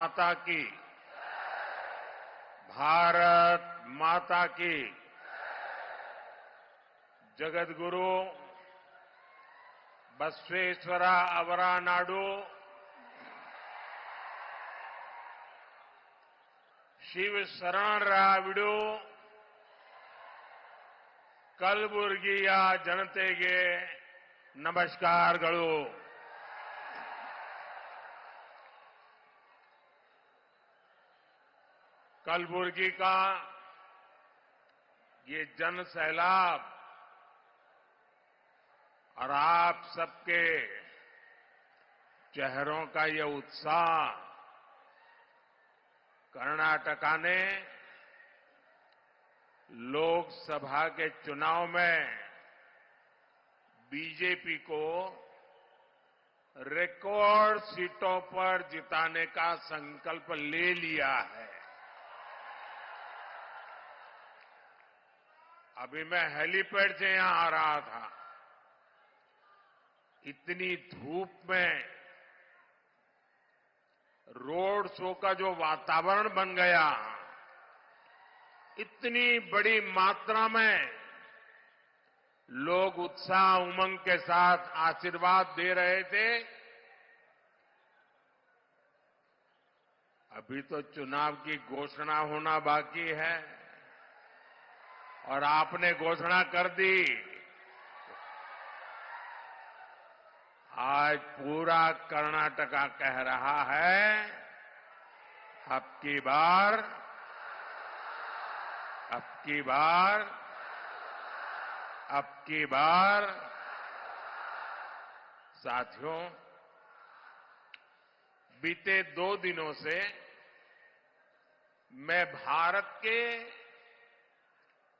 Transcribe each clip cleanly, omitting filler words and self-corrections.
माता की, भारत माता की। जगद्गुरु बसवेश्वर अवरा नाडू शिव ಶರಣರಾವಿಡು ಕಲಬುರಗಿಯ ಜನತೆಗೆ नमस्कारಗಳು। कलबुर्गी का ये जन सैलाब और आप सबके चेहरों का ये उत्साह कर्नाटका ने लोकसभा के चुनाव में बीजेपी को रिकॉर्ड सीटों पर जिताने का संकल्प ले लिया है। अभी मैं हेलीपैड से यहां आ रहा था। इतनी धूप में रोड शो का जो वातावरण बन गया, इतनी बड़ी मात्रा में लोग उत्साह उमंग के साथ आशीर्वाद दे रहे थे। अभी तो चुनाव की घोषणा होना बाकी है और आपने घोषणा कर दी। आज पूरा कर्नाटका कह रहा है, अब की बार साथियों, बीते 2 दिनों से मैं भारत के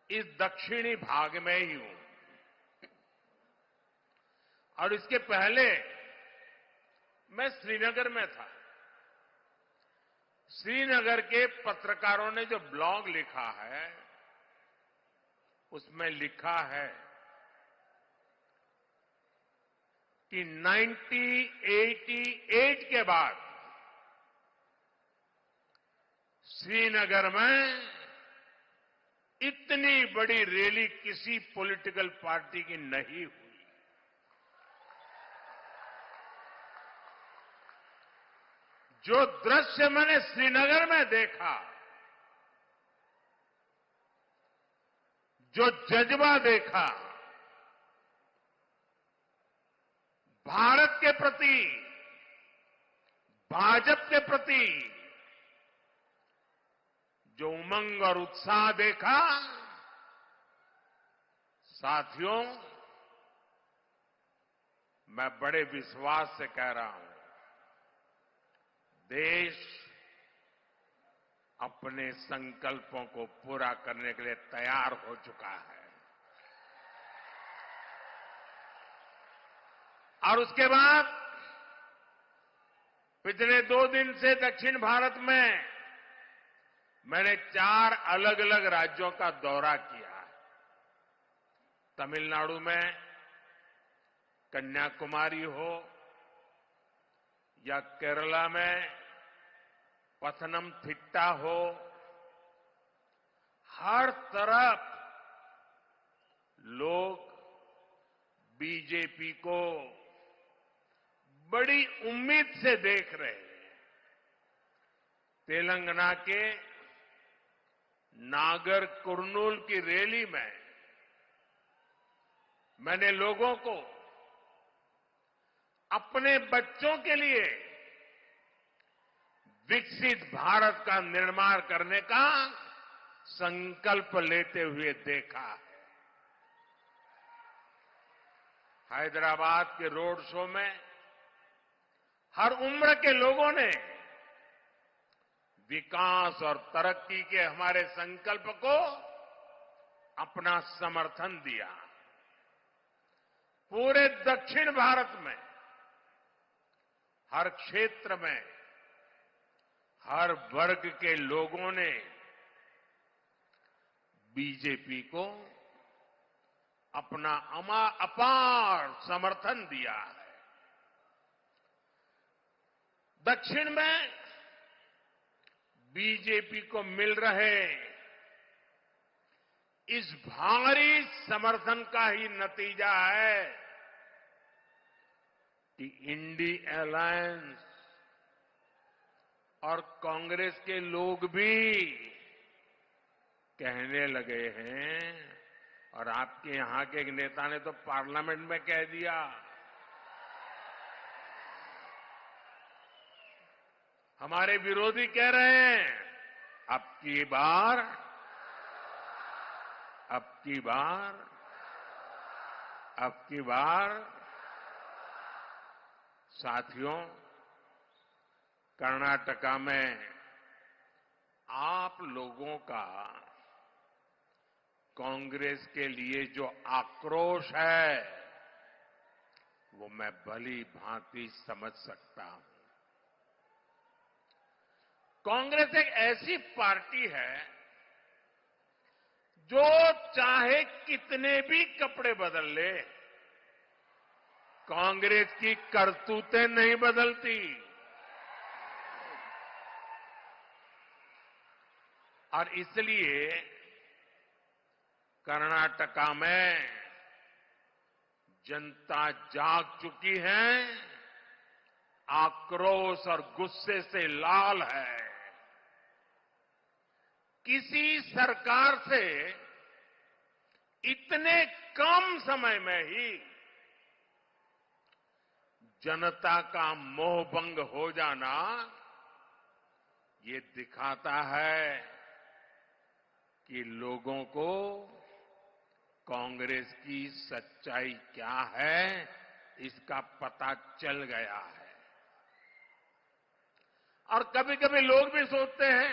इस दक्षिणी भाग में ही हूं और इसके पहले मैं श्रीनगर में था। श्रीनगर के पत्रकारों ने जो ब्लॉग लिखा है, उसमें लिखा है कि 1988 के बाद श्रीनगर में इतनी बड़ी रैली किसी पॉलिटिकल पार्टी की नहीं हुई। जो दृश्य मैंने श्रीनगर में देखा, जो जज्बा देखा, भारत के प्रति, भाजपा के प्रति जो उमंग और उत्साह देखा, साथियों, मैं बड़े विश्वास से कह रहा हूं, देश अपने संकल्पों को पूरा करने के लिए तैयार हो चुका है। और उसके बाद पिछले 2 दिन से दक्षिण भारत में मैंने 4 अलग अलग राज्यों का दौरा किया है। तमिलनाडु में कन्याकुमारी हो या केरला में पथनमथिट्टा हो, हर तरफ लोग बीजेपी को बड़ी उम्मीद से देख रहे हैं। तेलंगाना के नागर कुर्नूल की रैली में मैंने लोगों को अपने बच्चों के लिए विकसित भारत का निर्माण करने का संकल्प लेते हुए देखा है। हैदराबाद के रोड शो में हर उम्र के लोगों ने विकास और तरक्की के हमारे संकल्प को अपना समर्थन दिया। पूरे दक्षिण भारत में हर क्षेत्र में हर वर्ग के लोगों ने बीजेपी को अपना अपार समर्थन दिया है। दक्षिण में बीजेपी को मिल रहे इस भारी समर्थन का ही नतीजा है कि इंडी अलायंस और कांग्रेस के लोग भी कहने लगे हैं, और आपके यहां के एक नेता ने तो पार्लियामेंट में कह दिया, हमारे विरोधी कह रहे हैं अब की बार साथियों, कर्नाटका में आप लोगों का कांग्रेस के लिए जो आक्रोश है वो मैं भली भांति समझ सकता हूं। कांग्रेस एक ऐसी पार्टी है जो चाहे कितने भी कपड़े बदल ले, कांग्रेस की करतूतें नहीं बदलती। और इसलिए कर्नाटका में जनता जाग चुकी है, आक्रोश और गुस्से से लाल है। किसी सरकार से इतने कम समय में ही जनता का मोहभंग हो जाना ये दिखाता है कि लोगों को कांग्रेस की सच्चाई क्या है इसका पता चल गया है। और कभी कभी लोग भी सोचते हैं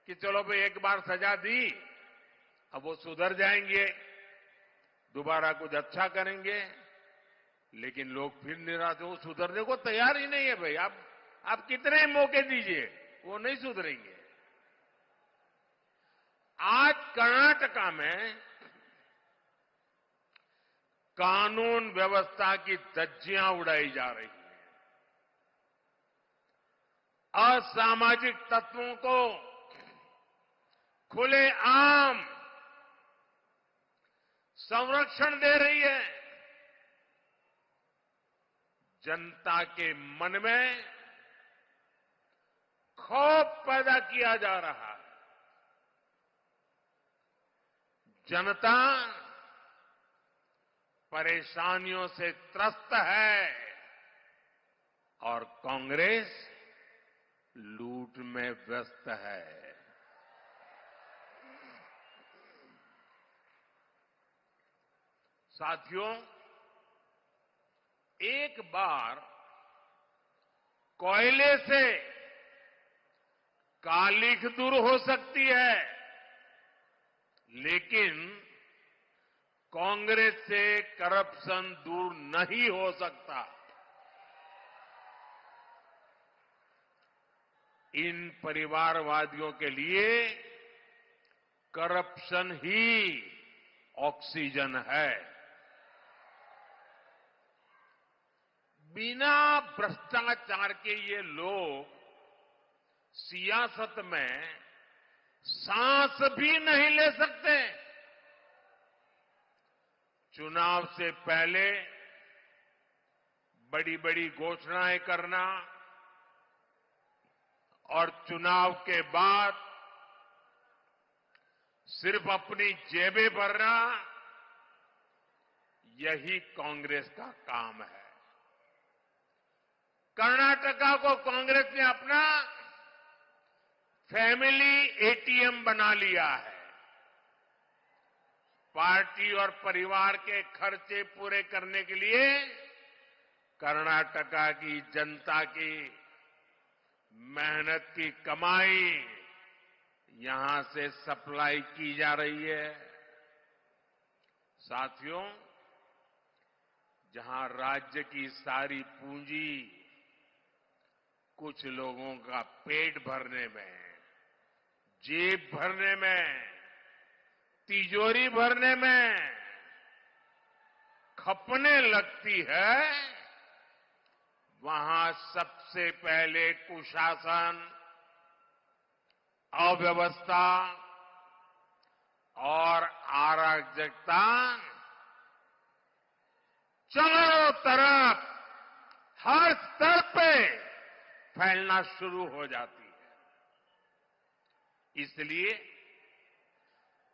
कि चलो भाई एक बार सजा दी, अब वो सुधर जाएंगे, दोबारा कुछ अच्छा करेंगे। लेकिन लोग फिर निराश, वो सुधरने को तैयार ही नहीं है भाई। आप कितने मौके दीजिए, वो नहीं सुधरेंगे। आज कर्नाटका में कानून व्यवस्था की धज्जियां उड़ाई जा रही हैं। असामाजिक तत्वों को खुलेआम संरक्षण दे रही है। जनता के मन में खौफ पैदा किया जा रहा है। जनता परेशानियों से त्रस्त है और कांग्रेस लूट में व्यस्त है। साथियों, एक बार कोयले से कालिख दूर हो सकती है, लेकिन कांग्रेस से करप्शन दूर नहीं हो सकता। इन परिवारवादियों के लिए करप्शन ही ऑक्सीजन है। बिना भ्रष्टाचार के ये लोग सियासत में सांस भी नहीं ले सकते। चुनाव से पहले बड़ी बड़ी घोषणाएं करना और चुनाव के बाद सिर्फ अपनी जेबें भरना, यही कांग्रेस का काम है। कर्नाटका को कांग्रेस ने अपना फैमिली एटीएम बना लिया है। पार्टी और परिवार के खर्चे पूरे करने के लिए कर्नाटका की जनता की मेहनत की कमाई यहां से सप्लाई की जा रही है। साथियों, जहां राज्य की सारी पूंजी कुछ लोगों का पेट भरने में, जेब भरने में, तिजोरी भरने में खपने लगती है, वहां सबसे पहले कुशासन, अव्यवस्था और अराजकता चारों तरफ हर स्तर पे फैलना शुरू हो जाती है। इसलिए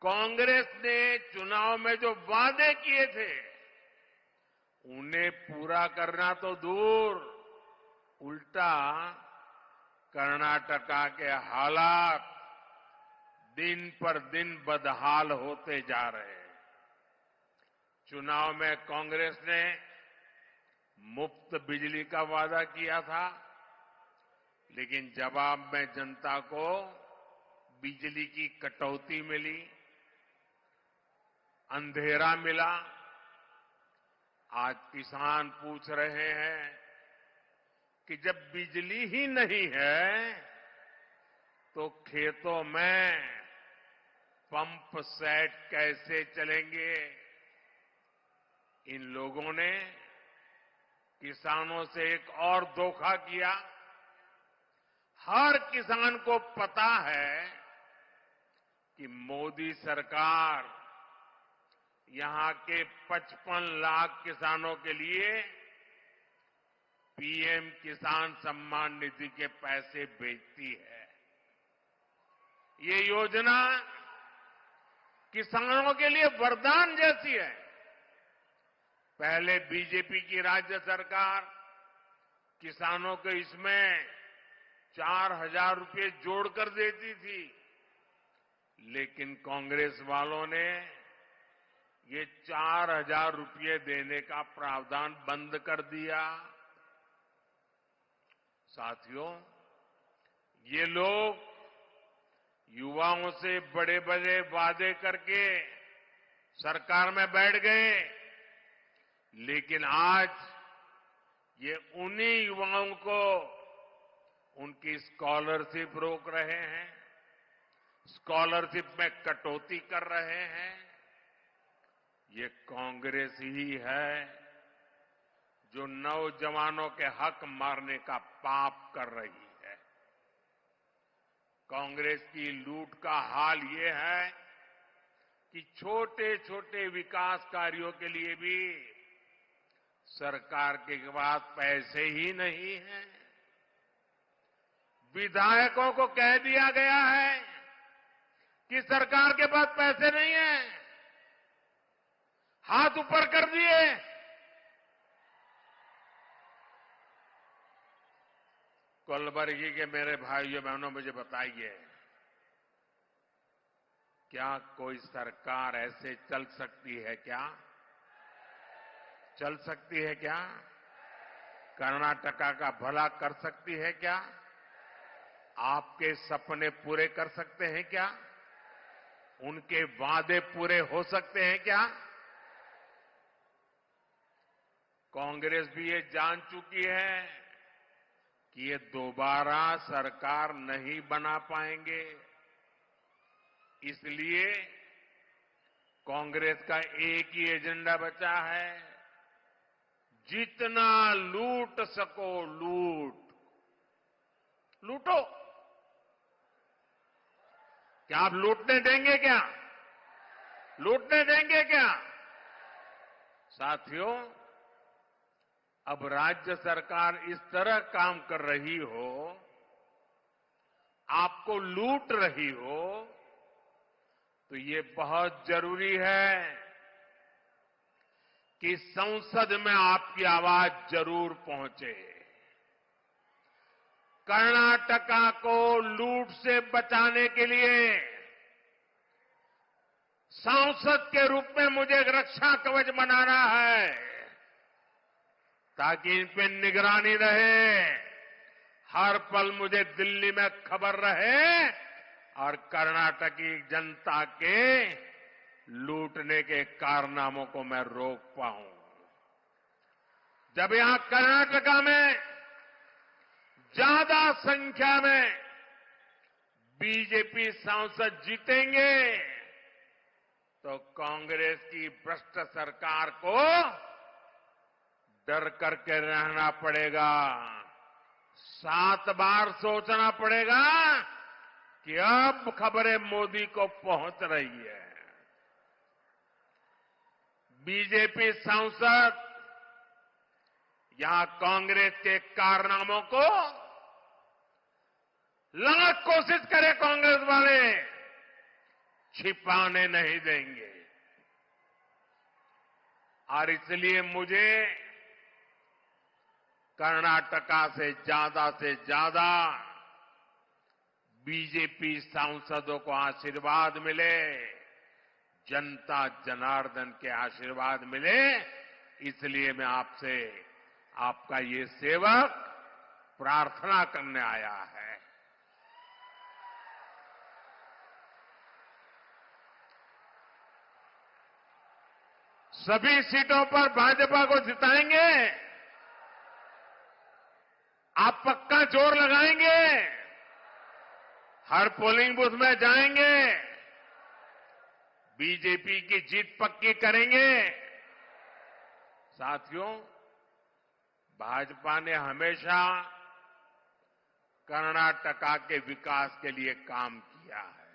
कांग्रेस ने चुनाव में जो वादे किए थे उन्हें पूरा करना तो दूर, उल्टा कर्नाटका के हालात दिन पर दिन बदहाल होते जा रहे हैं। चुनाव में कांग्रेस ने मुफ्त बिजली का वादा किया था, लेकिन जवाब में जनता को बिजली की कटौती मिली, अंधेरा मिला। आज किसान पूछ रहे हैं कि जब बिजली ही नहीं है तो खेतों में पंप सेट कैसे चलेंगे। इन लोगों ने किसानों से एक और धोखा किया। हर किसान को पता है कि मोदी सरकार यहां के 55 लाख किसानों के लिए पीएम किसान सम्मान निधि के पैसे भेजती है। ये योजना किसानों के लिए वरदान जैसी है। पहले बीजेपी की राज्य सरकार किसानों को इसमें 4,000 रुपये जोड़कर देती थी, लेकिन कांग्रेस वालों ने ये 4,000 रुपये देने का प्रावधान बंद कर दिया। साथियों, ये लोग युवाओं से बड़े बड़े वादे करके सरकार में बैठ गए, लेकिन आज ये उन्हीं युवाओं को उनकी स्कॉलरशिप रोक रहे हैं, स्कॉलरशिप में कटौती कर रहे हैं। ये कांग्रेस ही है जो नौजवानों के हक मारने का पाप कर रही है। कांग्रेस की लूट का हाल ये है कि छोटे छोटे विकास कार्यों के लिए भी सरकार के पास पैसे ही नहीं हैं। विधायकों को कह दिया गया है कि सरकार के पास पैसे नहीं हैं, हाथ ऊपर कर दिए। कलबुर्गी के मेरे भाइयों बहनों, मुझे बताइए, क्या कोई सरकार ऐसे चल सकती है क्या? चल सकती है क्या? कर्नाटका का भला कर सकती है क्या? आपके सपने पूरे कर सकते हैं क्या? उनके वादे पूरे हो सकते हैं क्या? कांग्रेस भी ये जान चुकी है कि ये दोबारा सरकार नहीं बना पाएंगे। इसलिए कांग्रेस का एक ही एजेंडा बचा है, जितना लूट सको लूटो। क्या आप लूटने देंगे क्या? लूटने देंगे क्या? साथियों, अब राज्य सरकार इस तरह काम कर रही हो, आपको लूट रही हो, तो ये बहुत जरूरी है कि संसद में आपकी आवाज जरूर पहुंचे। कर्नाटका को लूट से बचाने के लिए सांसद के रूप में मुझे एक रक्षा कवच बनाना है, ताकि इन पे निगरानी रहे, हर पल मुझे दिल्ली में खबर रहे और कर्नाटक की जनता के लूटने के कारनामों को मैं रोक पाऊं। जब यहां कर्नाटका में ज्यादा संख्या में बीजेपी सांसद जीतेंगे तो कांग्रेस की भ्रष्ट सरकार को डर करके रहना पड़ेगा, 7 बार सोचना पड़ेगा कि अब खबरें मोदी को पहुंच रही है। बीजेपी सांसद यहां कांग्रेस के कारनामों को लाख कोशिश करे कांग्रेस वाले छिपाने नहीं देंगे। और इसलिए मुझे कर्नाटका से ज्यादा बीजेपी सांसदों को आशीर्वाद मिले, जनता जनार्दन के आशीर्वाद मिले, इसलिए मैं आपसे आपका ये सेवक प्रार्थना करने आया है। सभी सीटों पर भाजपा को जिताएंगे। आप पक्का जोर लगाएंगे, हर पोलिंग बूथ में जाएंगे, बीजेपी की जीत पक्की करेंगे। साथियों, भाजपा ने हमेशा कर्नाटका के विकास के लिए काम किया है।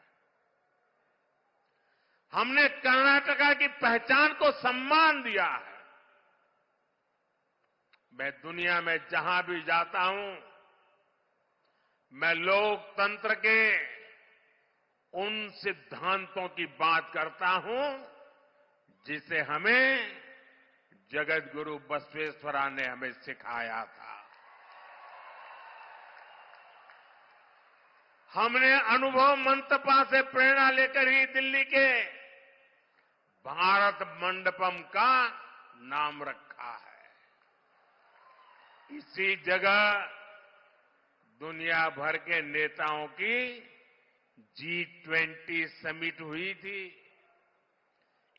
हमने कर्नाटका की पहचान को सम्मान दिया है। मैं दुनिया में जहां भी जाता हूं, मैं लोकतंत्र के उन सिद्धांतों की बात करता हूं जिसे हमें जगत गुरु बसवेश्वरा ने हमें सिखाया था। हमने अनुभव मंटपा से प्रेरणा लेकर ही दिल्ली के भारत मंडपम का नाम रखा है। इसी जगह दुनिया भर के नेताओं की G20 समिट हुई थी।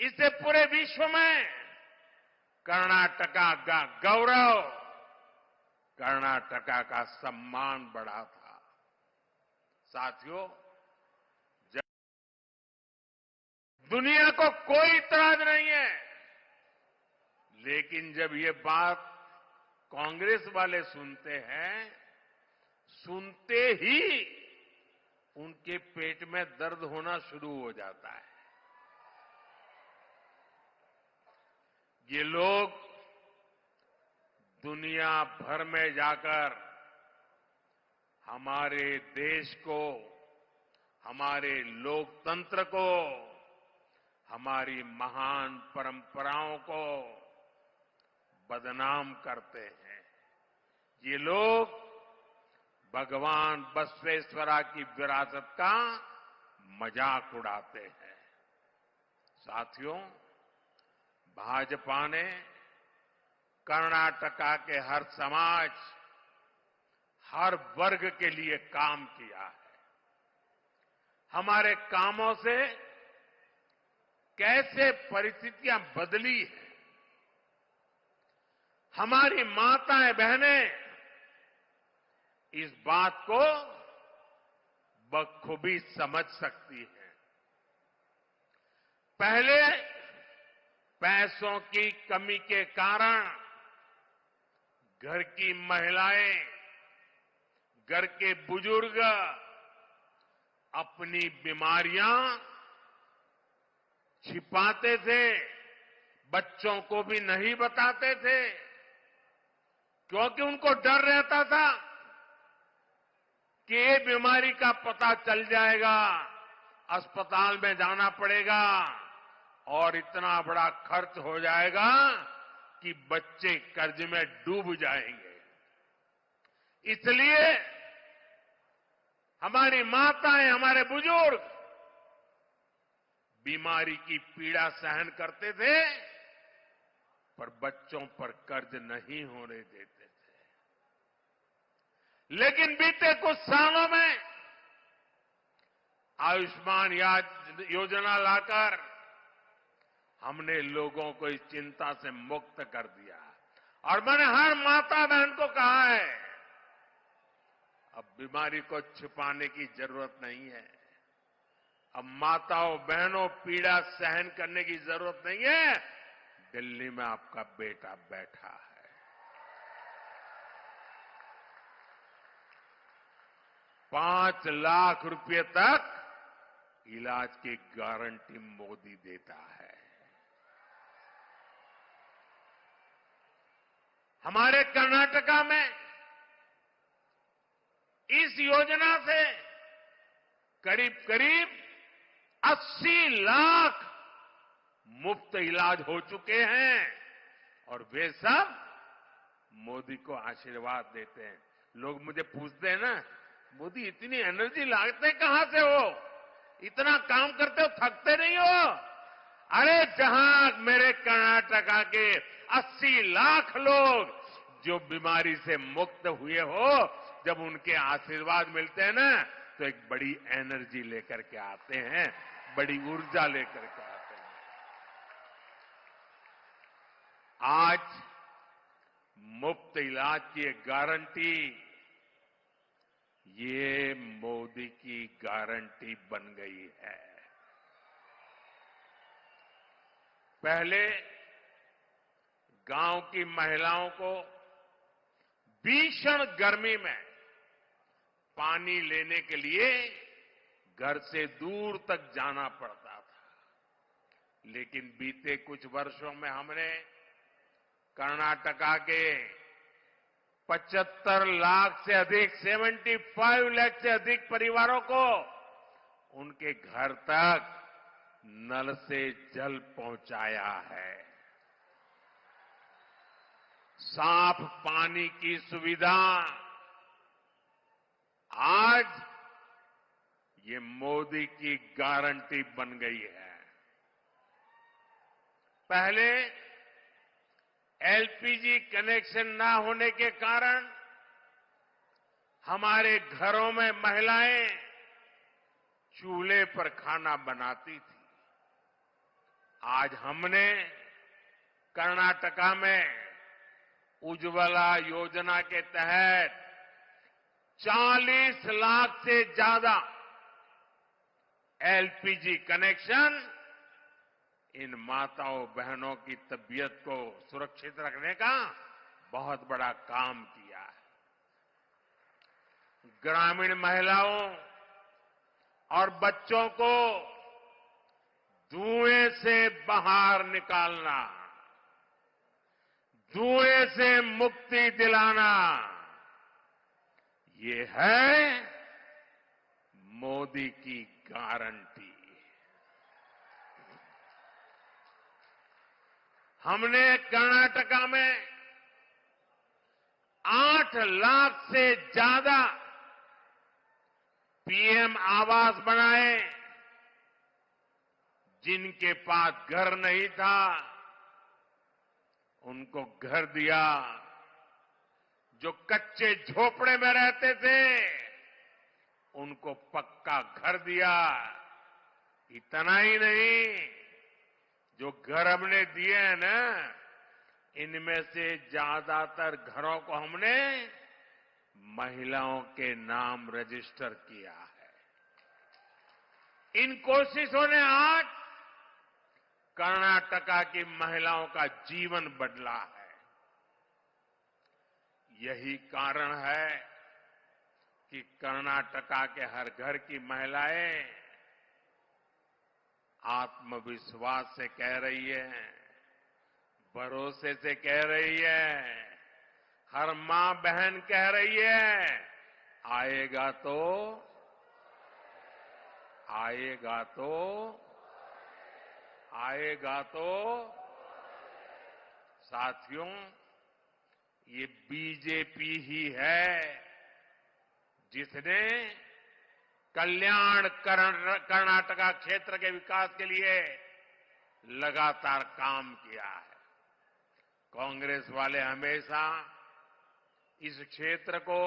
इससे पूरे विश्व में कर्नाटका का गौरव, कर्नाटका का सम्मान बढ़ा था। साथियों, दुनिया को कोई इतराज नहीं है, लेकिन जब ये बात कांग्रेस वाले सुनते हैं, सुनते ही उनके पेट में दर्द होना शुरू हो जाता है। ये लोग दुनिया भर में जाकर हमारे देश को, हमारे लोकतंत्र को, हमारी महान परंपराओं को बदनाम करते हैं। ये लोग भगवान बसवेश्वरा की विरासत का मजाक उड़ाते हैं। साथियों, भाजपा ने कर्नाटका के हर समाज, हर वर्ग के लिए काम किया है। हमारे कामों से कैसे परिस्थितियां बदली हैं, हमारी माताएं बहनें इस बात को बखूबी समझ सकती हैं। पहले पैसों की कमी के कारण घर की महिलाएं, घर के बुजुर्ग अपनी बीमारियां छिपाते थे, बच्चों को भी नहीं बताते थे, क्योंकि उनको डर रहता था कि ये बीमारी का पता चल जाएगा, अस्पताल में जाना पड़ेगा और इतना बड़ा खर्च हो जाएगा कि बच्चे कर्ज में डूब जाएंगे। इसलिए हमारी माताएं, हमारे बुजुर्ग बीमारी की पीड़ा सहन करते थे, पर बच्चों पर कर्ज नहीं होने देते थे। लेकिन बीते कुछ सालों में आयुष्मान योजना लाकर हमने लोगों को इस चिंता से मुक्त कर दिया। और मैंने हर माता बहन को कहा है, अब बीमारी को छिपाने की जरूरत नहीं है। अब माताओं बहनों पीड़ा सहन करने की जरूरत नहीं है। दिल्ली में आपका बेटा बैठा है, 5 लाख रुपए तक इलाज की गारंटी मोदी देता है। हमारे कर्नाटका में इस योजना से करीब करीब 80 लाख मुफ्त इलाज हो चुके हैं और वे सब मोदी को आशीर्वाद देते हैं। लोग मुझे पूछते हैं ना, मोदी इतनी एनर्जी लाते कहां से हो, इतना काम करते हो, थकते नहीं हो? अरे जहां मेरे कर्नाटका के 80 लाख लोग जो बीमारी से मुक्त हुए हो, जब उनके आशीर्वाद मिलते हैं ना, तो एक बड़ी एनर्जी लेकर के आते हैं, बड़ी ऊर्जा लेकर के आते हैं। आज मुफ्त इलाज की एक गारंटी, ये मोदी की गारंटी बन गई है। पहले गांव की महिलाओं को भीषण गर्मी में पानी लेने के लिए घर से दूर तक जाना पड़ता था, लेकिन बीते कुछ वर्षों में हमने कर्नाटका के 75 लाख से अधिक 75 लाख से अधिक परिवारों को उनके घर तक नल से जल पहुंचाया है। साफ पानी की सुविधा आज ये मोदी की गारंटी बन गई है। पहले एलपीजी कनेक्शन ना होने के कारण हमारे घरों में महिलाएं चूल्हे पर खाना बनाती थी। आज हमने कर्नाटका में उज्ज्वला योजना के तहत 40 लाख से ज्यादा एलपीजी कनेक्शन इन माताओं बहनों की तबीयत को सुरक्षित रखने का बहुत बड़ा काम किया है। ग्रामीण महिलाओं और बच्चों को धुएं से बाहर निकालना, धुएं से मुक्ति दिलाना, ये है मोदी की गारंटी। हमने कर्नाटका में 8 लाख से ज्यादा पीएम आवास बनाए। जिनके पास घर नहीं था उनको घर दिया, जो कच्चे झोपड़े में रहते थे उनको पक्का घर दिया। इतना ही नहीं, जो घर हमने दिए हैं ना, इनमें से ज्यादातर घरों को हमने महिलाओं के नाम रजिस्टर किया है। इन कोशिशों ने आज कर्नाटका की महिलाओं का जीवन बदला है। यही कारण है कि कर्नाटका के हर घर की महिलाएं आत्मविश्वास से कह रही है, भरोसे से कह रही है, हर मां बहन कह रही है, आएगा तो आएगा तो आएगा तो। साथियों, ये बीजेपी ही है जिसने कल्याण कर्नाटका क्षेत्र के विकास के लिए लगातार काम किया है। कांग्रेस वाले हमेशा इस क्षेत्र को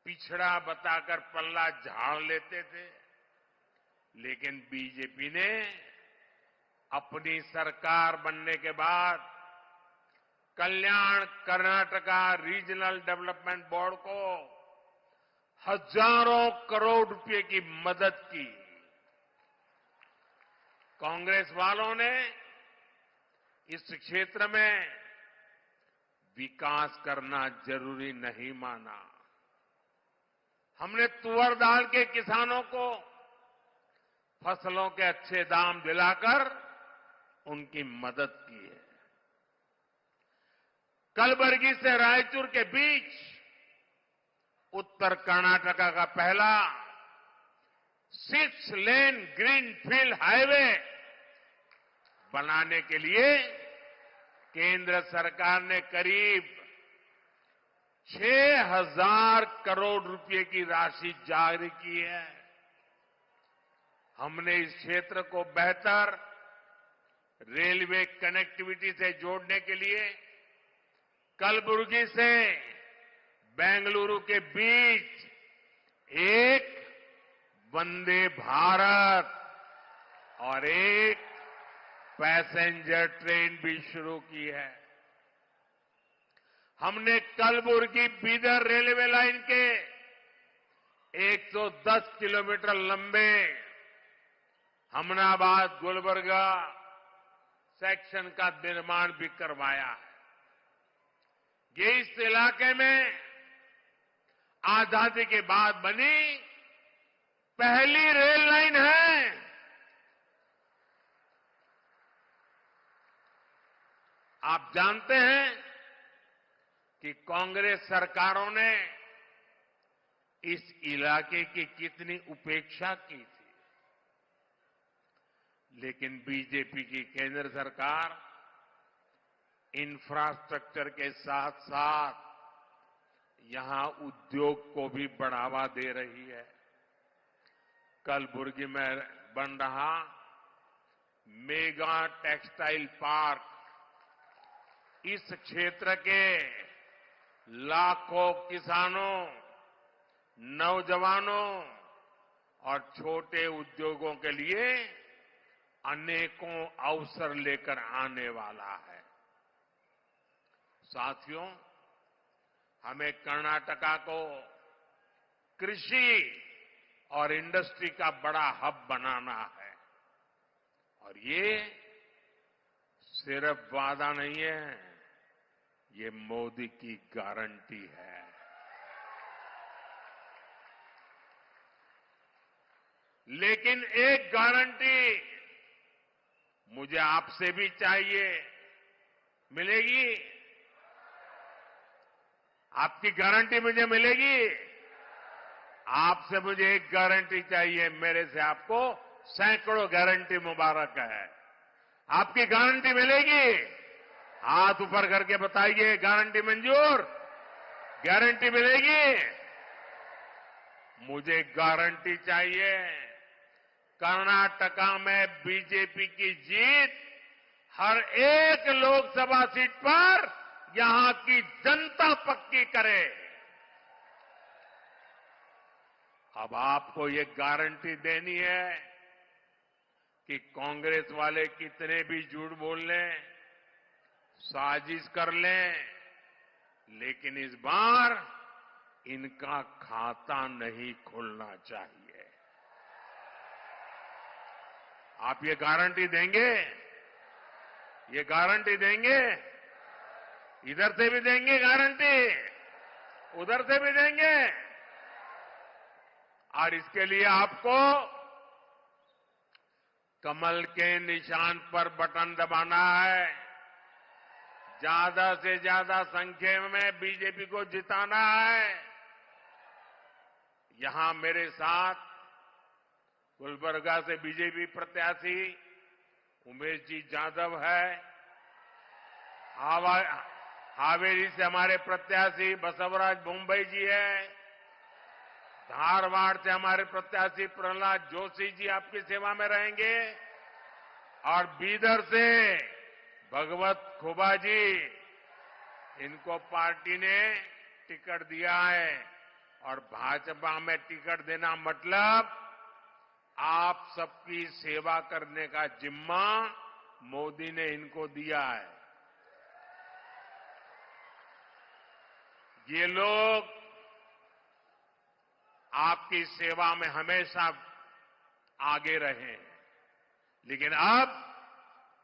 पिछड़ा बताकर पल्ला झाड़ लेते थे, लेकिन बीजेपी ने अपनी सरकार बनने के बाद कल्याण कर्नाटका रीजनल डेवलपमेंट बोर्ड को हजारों करोड़ रुपए की मदद की। कांग्रेस वालों ने इस क्षेत्र में विकास करना जरूरी नहीं माना। हमने तुअर दाल के किसानों को फसलों के अच्छे दाम दिलाकर उनकी मदद की है। कलबुर्गी से रायचूर के बीच उत्तर कर्नाटका का पहला 6 लेन ग्रीनफील्ड हाईवे बनाने के लिए केंद्र सरकार ने करीब 6,000 करोड़ रुपए की राशि जारी की है। हमने इस क्षेत्र को बेहतर रेलवे कनेक्टिविटी से जोड़ने के लिए कलबुर्गी से बेंगलुरु के बीच एक वंदे भारत और एक पैसेंजर ट्रेन भी शुरू की है। हमने कलबुर्गी बीदर रेलवे लाइन के 110 किलोमीटर लंबे हमनाबाद गुलबर्गा सेक्शन का निर्माण भी करवाया है। ये इस इलाके में आजादी के बाद बनी पहली रेल लाइन है। आप जानते हैं कि कांग्रेस सरकारों ने इस इलाके की कितनी उपेक्षा की थी, लेकिन बीजेपी की केंद्र सरकार इंफ्रास्ट्रक्चर के साथ साथ यहां उद्योग को भी बढ़ावा दे रही है। कलबुर्गी में बन रहा मेगा टेक्सटाइल पार्क इस क्षेत्र के लाखों किसानों, नौजवानों और छोटे उद्योगों के लिए अनेकों अवसर लेकर आने वाला है। साथियों, हमें कर्नाटका को कृषि और इंडस्ट्री का बड़ा हब बनाना है और ये सिर्फ वादा नहीं है, ये मोदी की गारंटी है। लेकिन एक गारंटी मुझे आपसे भी चाहिए, मिलेगी? आपकी गारंटी मुझे मिलेगी? आपसे मुझे एक गारंटी चाहिए, मेरे से आपको सैकड़ों गारंटी मुबारक है। आपकी गारंटी मिलेगी? हाथ ऊपर करके बताइए, गारंटी मंजूर? गारंटी मिलेगी? मुझे गारंटी चाहिए। कर्नाटका में बीजेपी की जीत हर एक लोकसभा सीट पर यहां की जनता पक्की करे। अब आपको ये गारंटी देनी है कि कांग्रेस वाले कितने भी झूठ बोल लें, साजिश कर लें, लेकिन इस बार इनका खाता नहीं खुलना चाहिए। आप ये गारंटी देंगे? ये गारंटी देंगे? इधर से भी देंगे गारंटी, उधर से भी देंगे। और इसके लिए आपको कमल के निशान पर बटन दबाना है, ज्यादा से ज्यादा संख्या में बीजेपी को जिताना है। यहां मेरे साथ गुलबर्गा से बीजेपी प्रत्याशी उमेश जी जाधव है, हावेरी से हमारे प्रत्याशी बसवराज मुंबई जी है, धारवाड़ से हमारे प्रत्याशी प्रहलाद जोशी जी आपकी सेवा में रहेंगे और बीदर से भगवत खुबा जी, इनको पार्टी ने टिकट दिया है। और भाजपा में टिकट देना मतलब आप सबकी सेवा करने का जिम्मा मोदी ने इनको दिया है। ये लोग आपकी सेवा में हमेशा आगे रहे हैं, लेकिन अब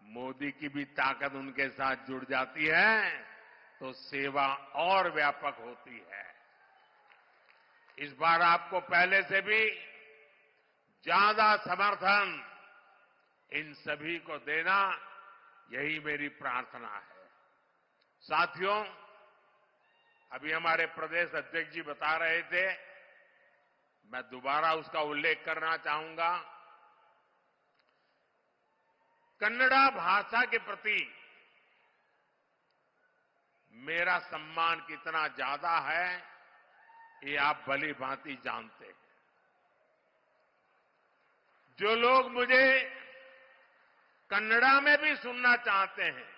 मोदी की भी ताकत उनके साथ जुड़ जाती है तो सेवा और व्यापक होती है। इस बार आपको पहले से भी ज्यादा समर्थन इन सभी को देना, यही मेरी प्रार्थना है। साथियों, अभी हमारे प्रदेश अध्यक्ष जी बता रहे थे, मैं दोबारा उसका उल्लेख करना चाहूंगा। कन्नड़ा भाषा के प्रति मेरा सम्मान कितना ज्यादा है, ये आप भली भांति जानते हैं। जो लोग मुझे कन्नड़ा में भी सुनना चाहते हैं,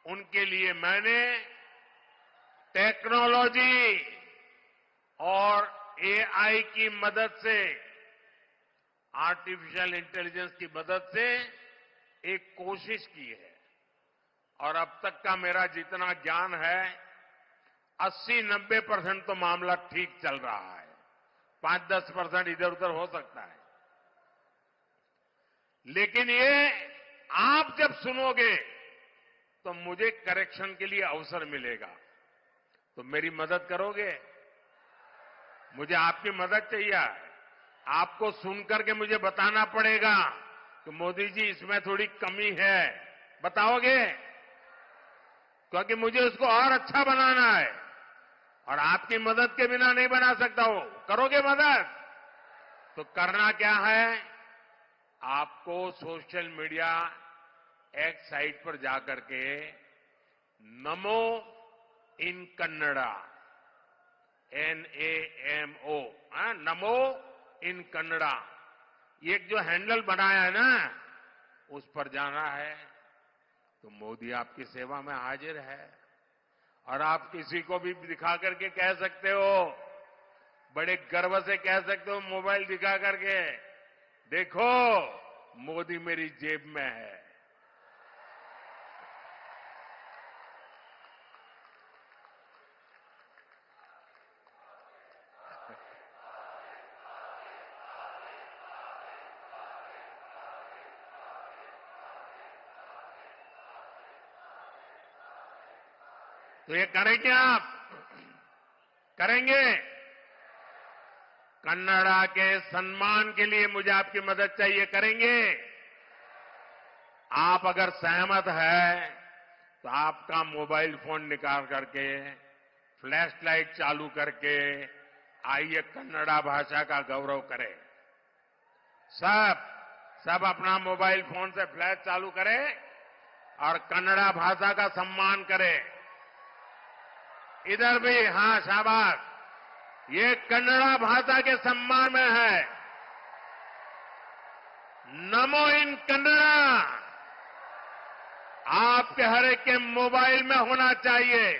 उनके लिए मैंने टेक्नोलॉजी और एआई की मदद से, आर्टिफिशियल इंटेलिजेंस की मदद से एक कोशिश की है। और अब तक का मेरा जितना ज्ञान है, 80-90% तो मामला ठीक चल रहा है। 5-10% इधर उधर हो सकता है। लेकिन ये आप जब सुनोगे तो मुझे करेक्शन के लिए अवसर मिलेगा। तो मेरी मदद करोगे? मुझे आपकी मदद चाहिए। आपको सुनकर के मुझे बताना पड़ेगा कि मोदी जी इसमें थोड़ी कमी है। बताओगे? क्योंकि मुझे उसको और अच्छा बनाना है और आपकी मदद के बिना नहीं बना सकता हूं। करोगे मदद? तो करना क्या है, आपको सोशल मीडिया एक्स साइट पर जाकर के नमो इन कन्नड़ा, NAMO, नमो इन कन्नड़ा, ये जो हैंडल बनाया है ना, उस पर जाना है। तो मोदी आपकी सेवा में हाजिर है। और आप किसी को भी दिखा करके कह सकते हो, बड़े गर्व से कह सकते हो मोबाइल दिखा करके, देखो मोदी मेरी जेब में है। तो ये करेंगे आप? करेंगे? कन्नड़ा के सम्मान के लिए मुझे आपकी मदद चाहिए। करेंगे? आप अगर सहमत है तो आपका मोबाइल फोन निकाल करके, फ्लैश लाइट चालू करके आइए कन्नड़ा भाषा का गौरव करें। सब अपना मोबाइल फोन से फ्लैश चालू करें और कन्नड़ा भाषा का सम्मान करें। इधर भी, हां, शाबाश। ये कन्नड़ा भाषा के सम्मान में है। नमो इन कन्नड़ा आपके हर एक के मोबाइल में होना चाहिए।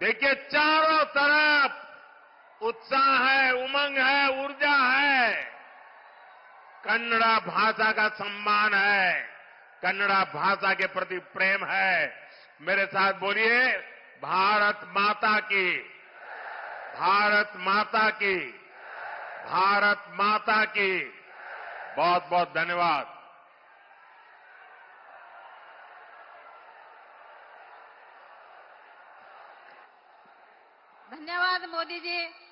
देखिए, चारों तरफ उत्साह है, उमंग है, ऊर्जा है। कन्नड़ा भाषा का सम्मान है, कन्नड़ा भाषा के प्रति प्रेम है। मेरे साथ बोलिए, भारत माता की, भारत माता की, भारत माता की। बहुत बहुत धन्यवाद। धन्यवाद मोदी जी।